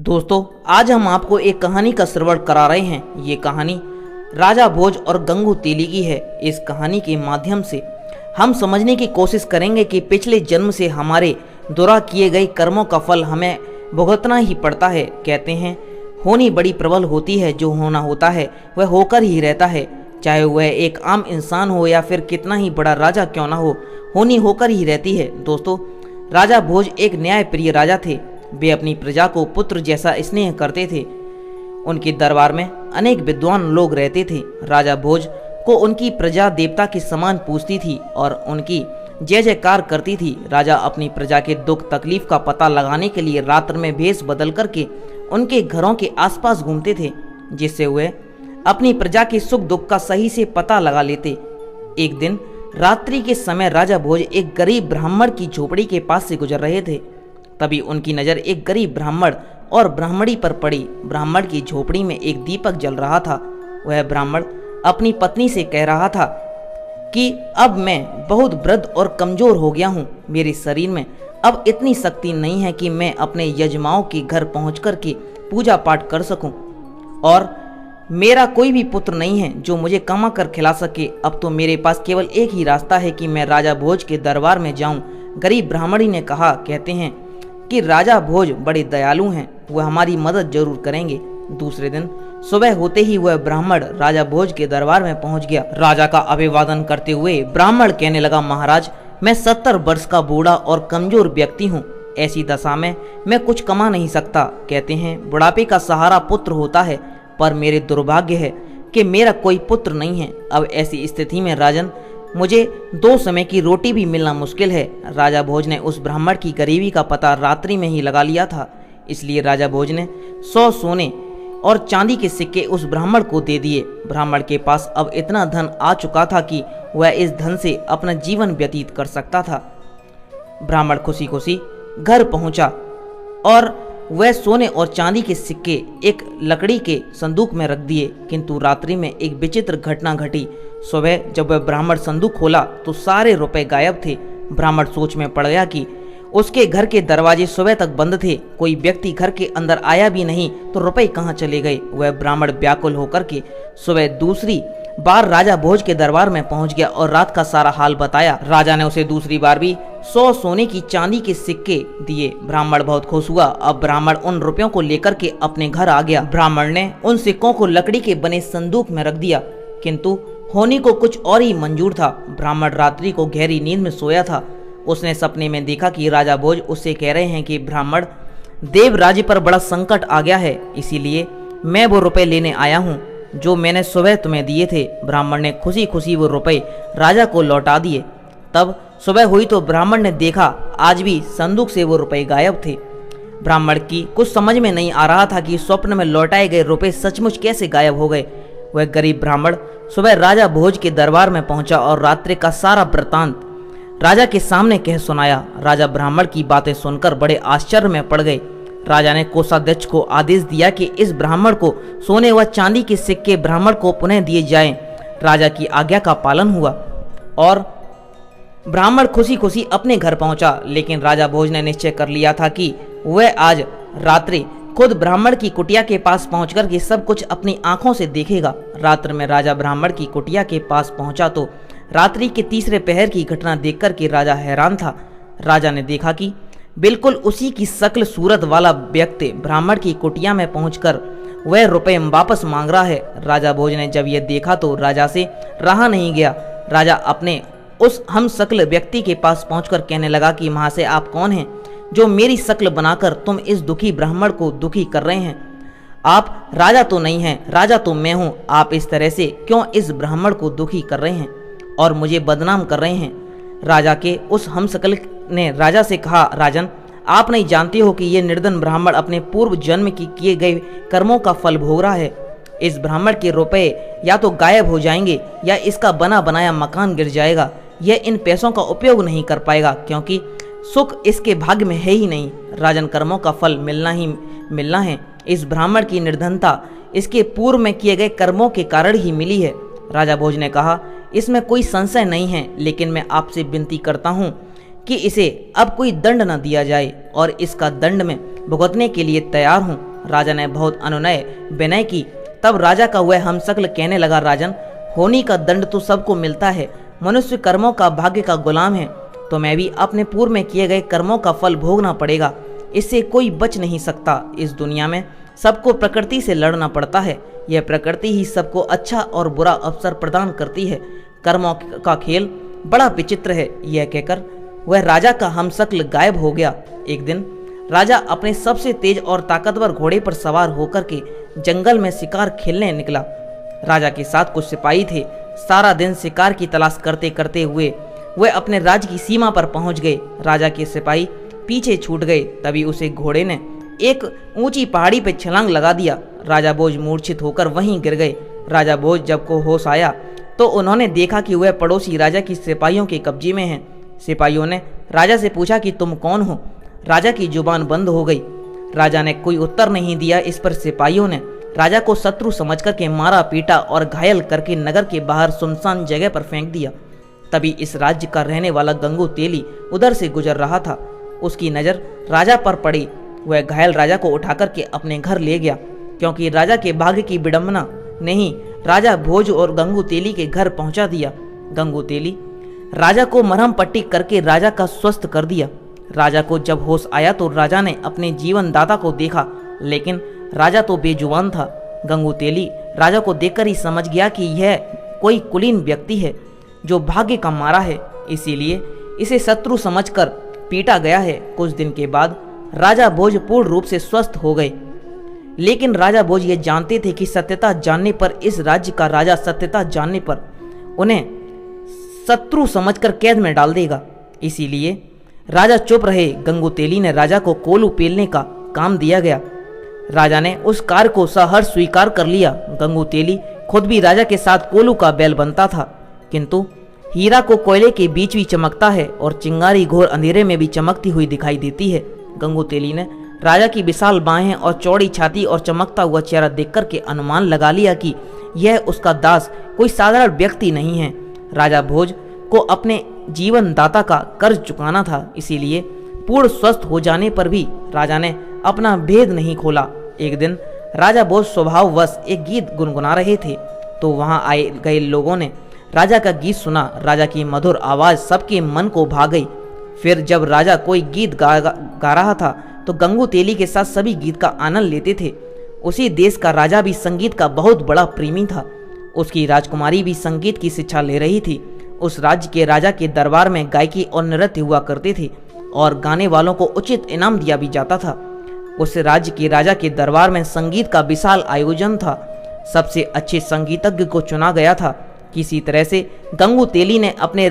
दोस्तों, आज हम आपको एक कहानी का श्रवण करा रहे हैं। ये कहानी राजा भोज और गंगू तेली की है। इस कहानी के माध्यम से हम समझने की कोशिश करेंगे कि पिछले जन्म से हमारे द्वारा किए गए कर्मों का फल हमें भुगतना ही पड़ता है। कहते हैं होनी बड़ी प्रबल होती है, जो होना होता है वह होकर ही रहता है। चाहे वह एक आम इंसान हो या फिर कितना ही बड़ा राजा क्यों ना हो, होनी होकर ही रहती है। दोस्तों, राजा भोज एक न्यायप्रिय राजा थे। वे अपनी प्रजा को पुत्र जैसा स्नेह करते थे। उनके दरबार में अनेक विद्वान लोग रहते थे। राजा भोज को उनकी प्रजा देवता के समान पूजती थी और उनकी जय जयकार करती थी। राजा अपनी प्रजा के दुख तकलीफ का पता लगाने के लिए रात्र में भेष बदल करके उनके घरों के आसपास घूमते थे, जिससे वे अपनी प्रजा के सुख दुख का सही से पता लगा लेते। एक दिन रात्रि के समय राजा भोज एक गरीब ब्राह्मण की झोपड़ी के पास से गुजर रहे थे। तभी उनकी नज़र एक गरीब ब्राह्मण और ब्राह्मणी पर पड़ी। ब्राह्मण की झोपड़ी में एक दीपक जल रहा था। वह ब्राह्मण अपनी पत्नी से कह रहा था कि अब मैं बहुत वृद्ध और कमजोर हो गया हूँ। मेरे शरीर में अब इतनी शक्ति नहीं है कि मैं अपने यजमाओं के घर पहुँच कर के पूजा पाठ कर सकूँ, और मेरा कोई भी पुत्र नहीं है जो मुझे कमा कर खिला सके। अब तो मेरे पास केवल एक ही रास्ता है कि मैं राजा भोज के दरबार में जाऊँ। गरीब ब्राह्मणी ने कहा, कहते हैं कि राजा भोज बड़े दयालु हैं, वह हमारी मदद जरूर करेंगे। दूसरे दिन सुबह होते ही वह ब्राह्मण राजा भोज के दरबार में पहुंच गया। राजा का अभिवादन करते हुए ब्राह्मण कहने लगा, महाराज, मैं 70 वर्ष का बूढ़ा और कमजोर व्यक्ति हूँ। ऐसी दशा में मैं कुछ कमा नहीं सकता। कहते हैं बुढ़ापे का सहारा पुत्र होता है, पर मेरे दुर्भाग्य है कि मेरा कोई पुत्र नहीं है। अब ऐसी स्थिति में राजन, मुझे 2 समय की रोटी भी मिलना मुश्किल है। राजा भोज ने उस ब्राह्मण की गरीबी का पता रात्रि में ही लगा लिया था, इसलिए राजा भोज ने 100 सोने और चांदी के सिक्के उस ब्राह्मण को दे दिए। ब्राह्मण के पास अब इतना धन आ चुका था कि वह इस धन से अपना जीवन व्यतीत कर सकता था। ब्राह्मण खुशी खुशी घर पहुंचा और वह सोने और चांदी के सिक्के एक लकड़ी के संदूक में रख दिए। किंतु रात्रि में एक विचित्र घटना घटी। सुबह जब वह ब्राह्मण संदूक खोला तो सारे रुपए गायब थे। ब्राह्मण सोच में पड़ गया कि उसके घर के दरवाजे सुबह तक बंद थे, कोई व्यक्ति घर के अंदर आया भी नहीं, तो रुपए कहाँ चले गए। वह ब्राह्मण व्याकुल होकर के सुबह दूसरी बार राजा भोज के दरबार में पहुंच गया और रात का सारा हाल बताया। राजा ने उसे दूसरी बार भी 100 सोने की चांदी के सिक्के दिए। ब्राह्मण बहुत खुश हुआ। अब ब्राह्मण उन रुपयों को लेकर के अपने घर आ गया। ब्राह्मण ने उन सिक्कों को लकड़ी के बने संदूक में रख दिया, किंतु होनी को कुछ और ही मंजूर था। ब्राह्मण रात्रि को गहरी नींद में सोया था। उसने सपने में देखा कि राजा भोज उससे कह रहे हैं कि ब्राह्मण, देव राज्य पर बड़ा संकट आ गया है, इसीलिए मैं वो रुपए लेने आया हूँ जो मैंने सुबह तुम्हें दिए थे। ब्राह्मण ने खुशी खुशी वो रुपए राजा को लौटा दिए। तब सुबह हुई तो ब्राह्मण ने देखा आज भी संदूक से वो रुपए गायब थे। ब्राह्मण की कुछ समझ में नहीं आ रहा था कि स्वप्न में लौटाए गए रुपए सचमुच कैसे गायब हो गए। वह गरीब ब्राह्मण सुबह राजा भोज के दरबार में पहुंचा और रात्रि का सारा वृत्तांत राजा के सामने कह सुनाया। राजा ब्राह्मण की बातें सुनकर बड़े आश्चर्य में पड़ गए। राजा ने कोषाध्यक्ष को आदेश दिया कि इस ब्राह्मण को सोने व चांदी के सिक्के ब्राह्मण को पुनः दिए जाएं। राजा की आज्ञा का पालन हुआ और ब्राह्मण खुशी खुशी अपने घर पहुंचा। लेकिन राजा भोज ने निश्चय कर लिया था कि वह आज रात्रि खुद ब्राह्मण की कुटिया के पास पहुंचकर के सब कुछ अपनी आंखों से देखेगा। रात्र में राजा ब्राह्मण की कुटिया के पास पहुंचा तो रात्रि के तीसरे पहर की घटना देखकर के राजा हैरान था। राजा ने देखा कि बिल्कुल उसी की शक्ल सूरत वाला व्यक्ति ब्राह्मण की कुटिया में पहुंचकर वह रुपए वापस मांग रहा है। राजा भोज ने जब यह देखा तो राजा से रहा नहीं गया। राजा अपने उस हम शक्ल व्यक्ति के पास पहुंचकर कहने लगा कि महाशय, आप कौन हैं जो मेरी शक्ल बनाकर तुम इस दुखी ब्राह्मण को दुखी कर रहे हैं? आप राजा तो नहीं हैं, राजा तो मैं हूँ। आप इस तरह से क्यों इस ब्राह्मण को दुखी कर रहे हैं और मुझे बदनाम कर रहे हैं? राजा के उस हमशक्ल ने राजा से कहा, राजन, आप नहीं जानते हो कि ये निर्धन ब्राह्मण अपने पूर्व जन्म की किए गए कर्मों का फल भोग रहा है। इस ब्राह्मण के रुपए या तो गायब हो जाएंगे या इसका बना बनाया मकान गिर जाएगा। यह इन पैसों का उपयोग नहीं कर पाएगा क्योंकि सुख इसके भाग्य में है ही नहीं। राजन, कर्मों का फल मिलना ही मिलना है। इस ब्राह्मण की निर्धनता इसके पूर्व में किए गए कर्मों के कारण ही मिली है। राजा भोज ने कहा, इसमें कोई संशय नहीं है, लेकिन मैं आपसे विनती करता हूँ कि इसे अब कोई दंड न दिया जाए और इसका दंड में भुगतने के लिए तैयार हूँ। राजा ने बहुत अनुनय विनय की। तब राजा का वह हमशक्ल कहने लगा, राजन, होनी का दंड तो सबको मिलता है, मनुष्य कर्मों का भाग्य का गुलाम है, तो मैं भी अपने पूर्व में किए गए कर्मों का फल भोगना पड़ेगा, इससे कोई बच नहीं सकता। इस दुनिया में सबको प्रकृति से लड़ना पड़ता है, यह प्रकृति ही सबको अच्छा और बुरा अवसर प्रदान करती है, कर्मों का खेल बड़ा विचित्र है। यह कहकर वह राजा का हमशक्ल गायब हो गया। एक दिन राजा अपने सबसे तेज और ताकतवर घोड़े पर सवार होकर के जंगल में शिकार खेलने निकला। राजा के साथ कुछ सिपाही थे। सारा दिन शिकार की तलाश करते करते हुए वह अपने राज्य की सीमा पर पहुंच गए। राजा के सिपाही पीछे छूट गए। तभी उसे घोड़े ने एक ऊंची पहाड़ी पर छलांग लगा दिया। राजा भोज मूर्छित होकर वहीं गिर गए। राजा भोज जब को होश आया तो उन्होंने देखा कि वह पड़ोसी राजा की सिपाहियों के कब्जे में है। सिपाहियों ने राजा से पूछा कि तुम कौन हो। राजा की जुबान बंद हो गई। राजा ने कोई उत्तर नहीं दिया। इस पर सिपाहियों ने राजा को शत्रु समझकर के मारा पीटा और घायल करके नगर के बाहर सुनसान जगह पर फेंक दिया। तभी इस राज्य का रहने वाला गंगू तेली उधर से गुजर रहा था। उसकी नज़र राजा पर पड़ी। वह घायल राजा को उठाकर के अपने घर ले गया, क्योंकि राजा के भाग्य की विडंबना ने ही राजा भोज और गंगू तेली के घर पहुंचा दिया। गंगू तेली राजा को मरहम पट्टी करके राजा का स्वस्थ कर दिया। राजा को जब होश आया तो राजा ने अपने जीवन दाता को देखा, लेकिन राजा तो बेजुबान था। गंगू तेली राजा को देखकर ही समझ गया कि यह कोई कुलीन व्यक्ति है जो भाग्य का मारा है, इसीलिए इसे शत्रु समझकर पीटा गया है। कुछ दिन के बाद राजा भोज पूर्ण रूप से स्वस्थ हो गए, लेकिन राजा भोज ये जानते थे कि सत्यता जानने पर, इस राज्य का राजा सत्यता जानने पर उन्हें शत्रु समझकर कैद में डाल देगा। इसीलिए राजा चुप रहे। गंगू तेली ने राजा को कोलू पेलने का काम दिया गया। राजा ने उस कार्य को सहर्ष स्वीकार कर लिया। गंगू तेली खुद भी राजा के साथ कोलू का बैल बनता था, किंतु हीरा को कोयले के बीच भी चमकता है और चिंगारी घोर अंधेरे में भी चमकती हुई दिखाई देती है। गंगू तेली ने राजा की विशाल बाहें और चौड़ी छाती और चमकता हुआ चेहरा देखकर के अनुमान लगा लिया कि यह उसका दास कोई साधारण व्यक्ति नहीं है। राजा भोज को अपने जीवन दाता का कर्ज चुकाना था, इसीलिए पूर्ण स्वस्थ हो जाने पर भी राजा ने अपना भेद नहीं खोला। एक दिन राजा भोज स्वभाववश एक गीत गुनगुना रहे थे, तो वहां आए गए लोगों ने राजा का गीत सुना। राजा की मधुर आवाज सबके मन को भा गई। फिर जब राजा कोई गीत गा रहा था तो गंगू तेली के साथ सभी गीत का आनंद लेते थे। उसी देश का राजा भी संगीत का बहुत बड़ा प्रेमी था। उसकी राजकुमारी भी संगीत की शिक्षा ले रही थी। उस राज्य के राजा के दरबार में गायकी और नृत्य हुआ करते थे और गाने वालों को उचित इनाम दिया भी जाता था। उस राज्य के राजा के दरबार में संगीत का विशाल आयोजन था। सबसे अच्छे संगीतज्ञ को चुना गया था। किसी तरह से गंगू तेली ने अपने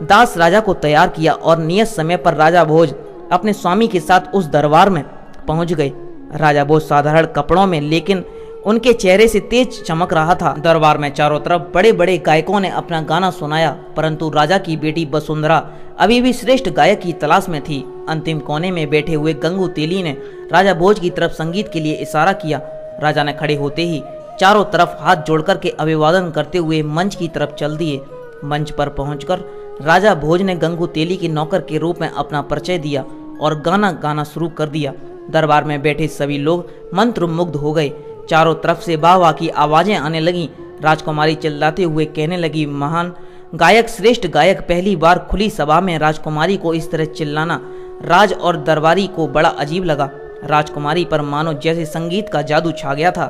दास राजा को तैयार किया और नियत समय पर राजा भोज अपने स्वामी के साथ उस दरबार में पहुंच गए। राजा भोज साधारण कपड़ों में, लेकिन उनके चेहरे से तेज चमक रहा था। दरबार में चारों तरफ बड़े बड़े गायकों ने अपना गाना सुनाया, परंतु राजा की बेटी वसुंधरा अभी भी श्रेष्ठ गायक की तलाश में थी। अंतिम कोने में बैठे हुए गंगू तेली ने राजा भोज की तरफ संगीत के लिए इशारा किया। राजा ने खड़े होते ही चारों तरफ हाथ जोड़कर के अभिवादन करते हुए मंच की तरफ चल दिए। मंच पर पहुंचकर राजा भोज ने गंगू तेली के नौकर के रूप में अपना परिचय दिया और गाना गाना शुरू कर दिया। दरबार में बैठे सभी लोग मंत्रमुग्ध हो गए। चारों तरफ से वाह वाह की आवाजें आने लगीं। राजकुमारी चिल्लाते हुए कहने लगी, महान गायक, श्रेष्ठ गायक। पहली बार खुली सभा में राजकुमारी को इस तरह चिल्लाना राज और दरबारी को बड़ा अजीब लगा। राजकुमारी पर मानो जैसे संगीत का जादू छा गया था।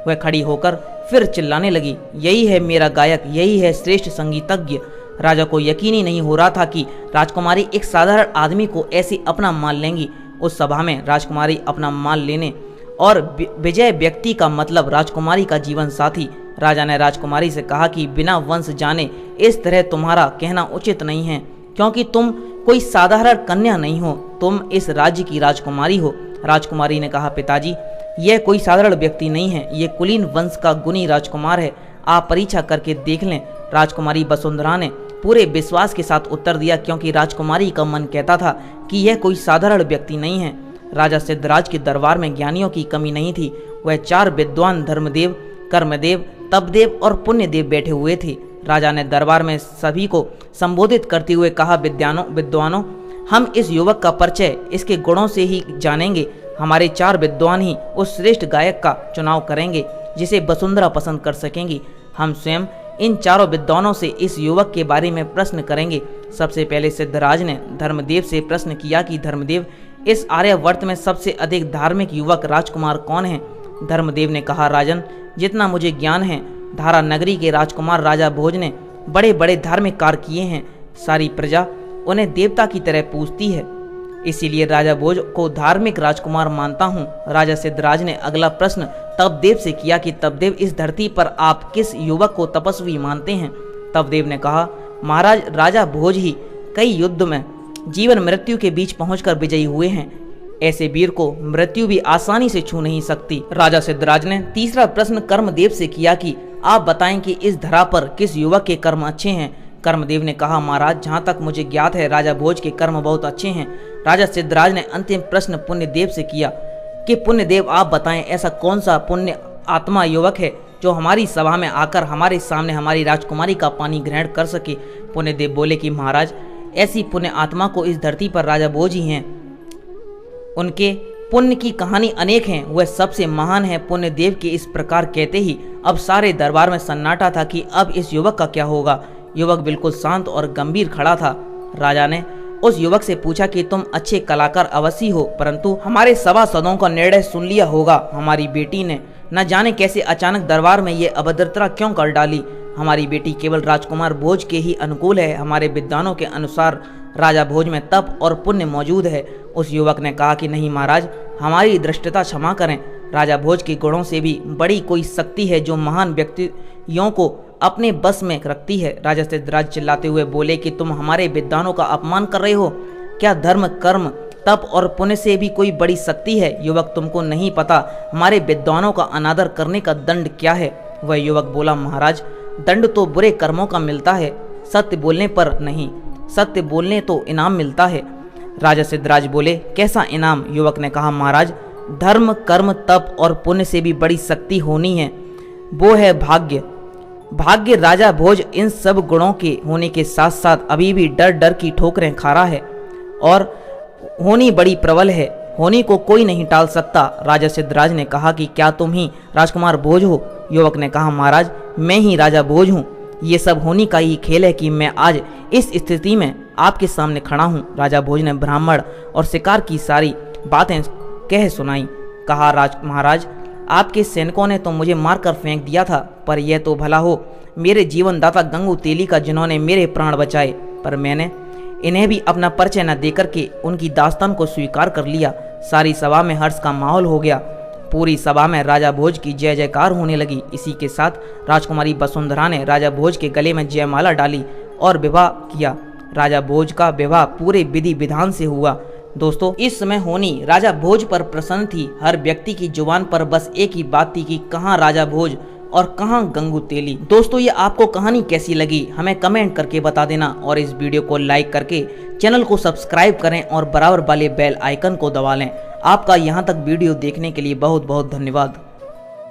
वह खड़ी होकर फिर चिल्लाने लगी, यही है मेरा गायक, यही है श्रेष्ठ संगीतज्ञ। राजा को यकीन ही नहीं हो रहा था कि राजकुमारी एक साधारण आदमी को ऐसे अपना मान लेंगी। उस सभा में राजकुमारी अपना मान लेने और विजय व्यक्ति का मतलब राजकुमारी का जीवन साथी। राजा ने राजकुमारी से कहा कि बिना वंश जाने इस तरह तुम्हारा कहना उचित नहीं है, क्योंकि तुम कोई साधारण कन्या नहीं हो, तुम इस राज्य की राजकुमारी हो। राजकुमारी ने कहा, पिताजी, यह कोई साधारण व्यक्ति नहीं है, ये कुलीन वंश का गुणी राजकुमार है, आप परीक्षा करके देख लें। राजकुमारी वसुंधरा ने पूरे विश्वास के साथ उत्तर दिया, क्योंकि राजकुमारी का मन कहता था कि यह कोई साधारण व्यक्ति नहीं है। राजा सिद्धराज के दरबार में ज्ञानियों की कमी नहीं थी। वह 4 विद्वान धर्मदेव, कर्मदेव, तपदेव और पुण्यदेव बैठे हुए थे। राजा ने दरबार में सभी को संबोधित करते हुए कहा, विद्वानों, हम इस युवक का परिचय इसके गुणों से ही जानेंगे। हमारे 4 विद्वान ही उस श्रेष्ठ गायक का चुनाव करेंगे जिसे वसुंधरा पसंद कर सकेंगी। हम स्वयं इन 4 विद्वानों से इस युवक के बारे में प्रश्न करेंगे। सबसे पहले सिद्धराज ने धर्मदेव से प्रश्न किया कि धर्मदेव, इस आर्यावर्त में सबसे अधिक धार्मिक युवक राजकुमार कौन है? धर्मदेव ने कहा, राजन, जितना मुझे ज्ञान है, धारा नगरी के राजकुमार राजा भोज ने बड़े बड़े धार्मिक कार्य किए हैं। सारी प्रजा उन्हें देवता की तरह पूजती है, इसीलिए राजा भोज को धार्मिक राजकुमार मानता हूँ। राजा सिद्धराज ने अगला प्रश्न तपदेव से किया कि तपदेव, इस धरती पर आप किस युवक को तपस्वी मानते हैं? तपदेव ने कहा, महाराज, राजा भोज ही कई युद्ध में जीवन मृत्यु के बीच पहुंचकर विजयी हुए हैं। ऐसे वीर को मृत्यु भी आसानी से छू नहीं सकती। राजा सिद्धराज ने तीसरा प्रश्न कर्मदेव से किया कि आप बताएं कि इस धरा पर किस युवक के कर्म अच्छे हैं? कर्मदेव ने कहा, महाराज, जहाँ तक मुझे ज्ञात है, राजा भोज के कर्म बहुत अच्छे हैं। राजा सिद्धराज ने अंतिम प्रश्न पुण्यदेव से किया कि पुण्यदेव, आप बताएं, ऐसा कौन सा पुण्य आत्मा युवक है जो हमारी सभा में आकर हमारे सामने हमारी राजकुमारी का पानी ग्रहण कर सके? पुण्यदेव बोले कि महाराज, ऐसी पुण्य आत्मा को इस धरती पर राजा भोज ही हैं। उनके पुण्य की कहानी अनेक हैं, वह सबसे महान है। पुण्यदेव के इस प्रकार कहते ही अब सारे दरबार में सन्नाटा था कि अब इस युवक का क्या होगा। युवक बिल्कुल शांत और गंभीर खड़ा था। राजा ने उस युवक से पूछा कि तुम अच्छे कलाकार अवश्य हो, परंतु हमारे सभासदों का निर्णय सुन लिया होगा। हमारी बेटी ने न जाने कैसे अचानक दरबार में ये अभद्रता क्यों कर डाली। हमारी बेटी केवल राजकुमार भोज के ही अनुकूल है। हमारे विद्वानों के अनुसार राजा भोज में तप और पुण्य मौजूद है। उस युवक ने कहा कि नहीं महाराज, हमारी दृष्टता क्षमा करें। राजा भोज के गुणों से भी बड़ी कोई शक्ति है जो महान व्यक्तियों को अपने बस में रखती है। राजा सिद्धराज चिल्लाते हुए बोले कि तुम हमारे विद्वानों का अपमान कर रहे हो। क्या धर्म, कर्म, तप और पुण्य से भी कोई बड़ी शक्ति है? युवक, तुमको नहीं पता हमारे विद्वानों का अनादर करने का दंड क्या है? वह युवक बोला, महाराज, दंड तो बुरे कर्मों का मिलता है, सत्य बोलने पर नहीं। सत्य बोलने तो इनाम मिलता है। राजा सिद्धराज बोले, कैसा इनाम? युवक ने कहा, महाराज, धर्म, कर्म, तप और पुण्य से भी बड़ी शक्ति होनी है, वो है भाग्य। भाग्य राजा भोज इन सब गुणों के होने के साथ साथ अभी भी डर डर की ठोकरें खा रहा है और होनी बड़ी प्रबल है। होनी को कोई नहीं टाल सकता। राजा सिद्धराज ने कहा कि क्या तुम ही राजकुमार भोज हो? युवक ने कहा, महाराज, मैं ही राजा भोज हूँ। ये सब होनी का ही खेल है कि मैं आज इस स्थिति में आपके सामने खड़ा हूँ। राजा भोज ने ब्राह्मण और शिकार की सारी बातें कह सुनाई। कहा, महाराज, आपके सैनिकों ने तो मुझे मारकर फेंक दिया था, पर यह तो भला हो मेरे जीवनदाता गंगू तेली का, जिन्होंने मेरे प्राण बचाए, पर मैंने इन्हें भी अपना परिचय न देकर के उनकी दास्तान को स्वीकार कर लिया। सारी सभा में हर्ष का माहौल हो गया। पूरी सभा में राजा भोज की जय जयकार होने लगी। इसी के साथ राजकुमारी वसुंधरा ने राजा भोज के गले में जयमाला डाली और विवाह किया। राजा भोज का विवाह पूरे विधि विधान से हुआ। दोस्तों, इस समय होनी राजा भोज पर प्रसन्न थी। हर व्यक्ति की जुबान पर बस एक ही बात थी कि कहाँ राजा भोज और कहाँ गंगू तेली। दोस्तों, ये आपको कहानी कैसी लगी हमें कमेंट करके बता देना और इस वीडियो को लाइक करके चैनल को सब्सक्राइब करें और बराबर वाले बेल आइकन को दबा लें। आपका यहाँ तक वीडियो देखने के लिए बहुत बहुत धन्यवाद।